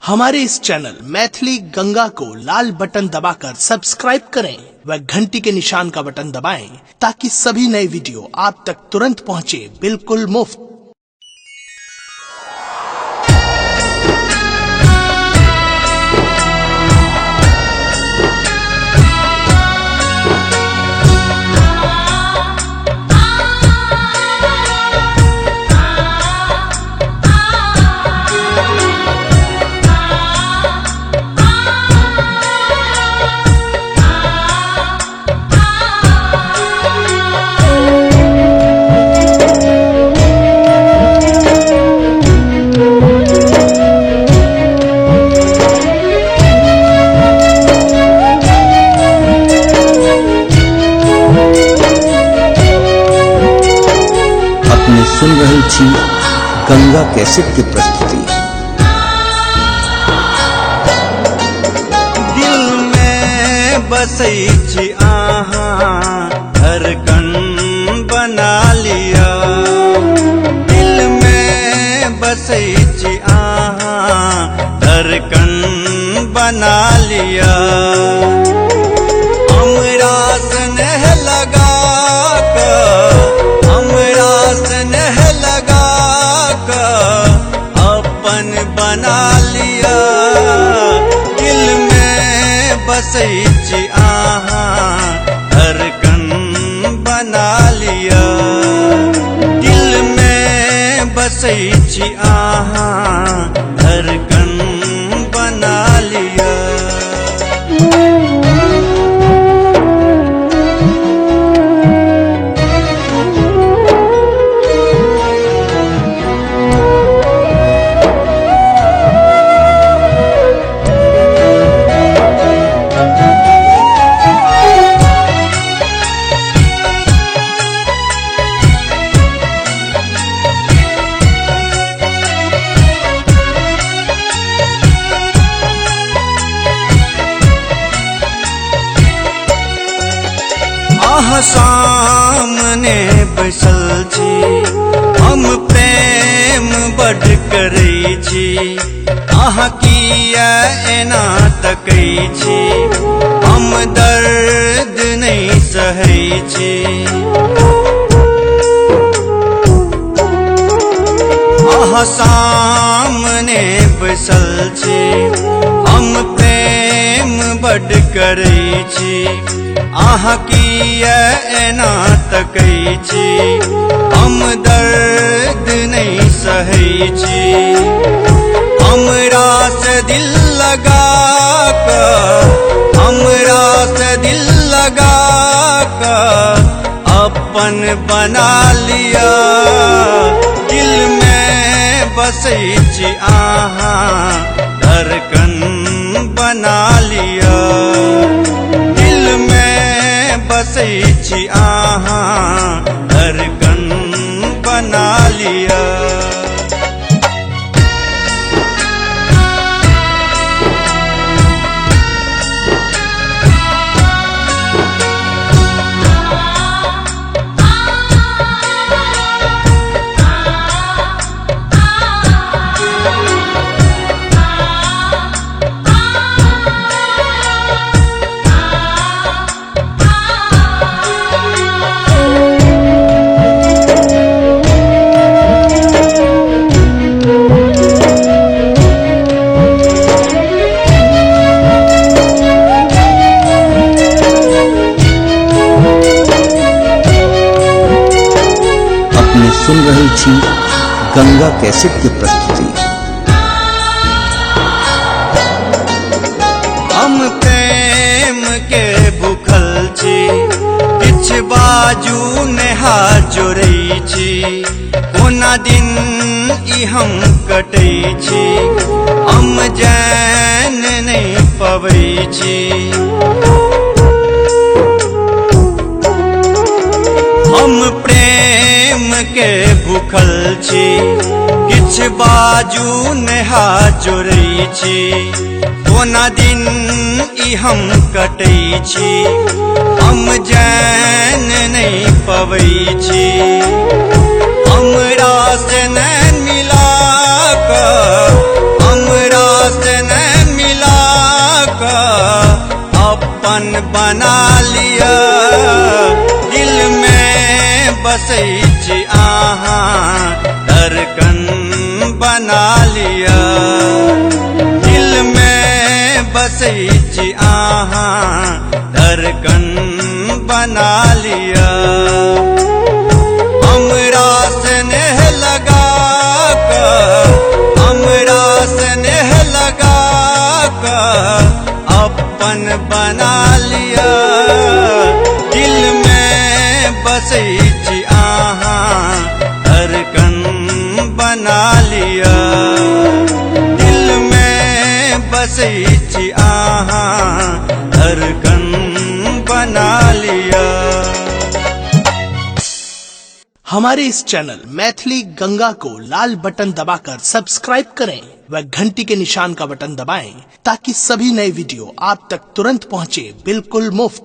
हमारे इस चैनल मैथिली गंगा को लाल बटन दबाकर सब्सक्राइब करें व घंटी के निशान का बटन दबाएं ताकि सभी नए वीडियो आप तक तुरंत पहुंचे बिल्कुल मुफ्त। सुन रही थी गंगा कैसेट की प्रस्तुति। दिल में बसई छी आहाँ धड़कन बना लिया। दिल में बसई छी आहाँ धड़कन बना लिया। हमरा स्नेह लगा अपन बना लिया। दिल में बसई छी आहाँ धड़कन बना लिया। दिल में बसई छी आहाँ धड़कन बना लिया। सामने बैसल छी हम प्रेम बड़ करै छी। अहाँ किया एना तकै छी हम दर्द नहीं सहै छी। अहाँ सामने बैसल छी हम प्रेम बड़ करै छी। अहाँ किया एना तकै छी हम दर्द नहीं सहै छी। हमरा से दिल लगा हमरा से दिल लगा अपन बना लिया। दिल में बसई छी आहाँ धड़कन बना लिया। दिल में बसई छी आहाँ धड़कन बना लिया। सुन रही थी गंगा कैसेट की प्रस्तुति। हम प्रेम के भूखल छी किछ बाजू ने हाथ जोड़ै छी। कोना दिन ई हम कटै छी हम जान नहीं पबै छी। हम प्रेम के भूखल छी किछ बाजू ने हाथ जोड़ै छी। कोना दिन ई हम कटै छी हम जान नहीं पबै छी। हमरा से नैन मिला हमरा से बसै छी अहाँ धड़कन बना लिया दिल में बसै छी अहाँ धड़कन बना लिया हमरा स्नेह लगा कर हमरा स्नेह लगा कर अपन बना लिया दिल में बसै छी अहाँ धड़कन बना लिया दिल में बसै छी अहाँ धड़कन बना लिया। हमारे इस चैनल मैथिली गंगा को लाल बटन दबाकर सब्सक्राइब करें व घंटी के निशान का बटन दबाएं ताकि सभी नए वीडियो आप तक तुरंत पहुंचे बिल्कुल मुफ्त।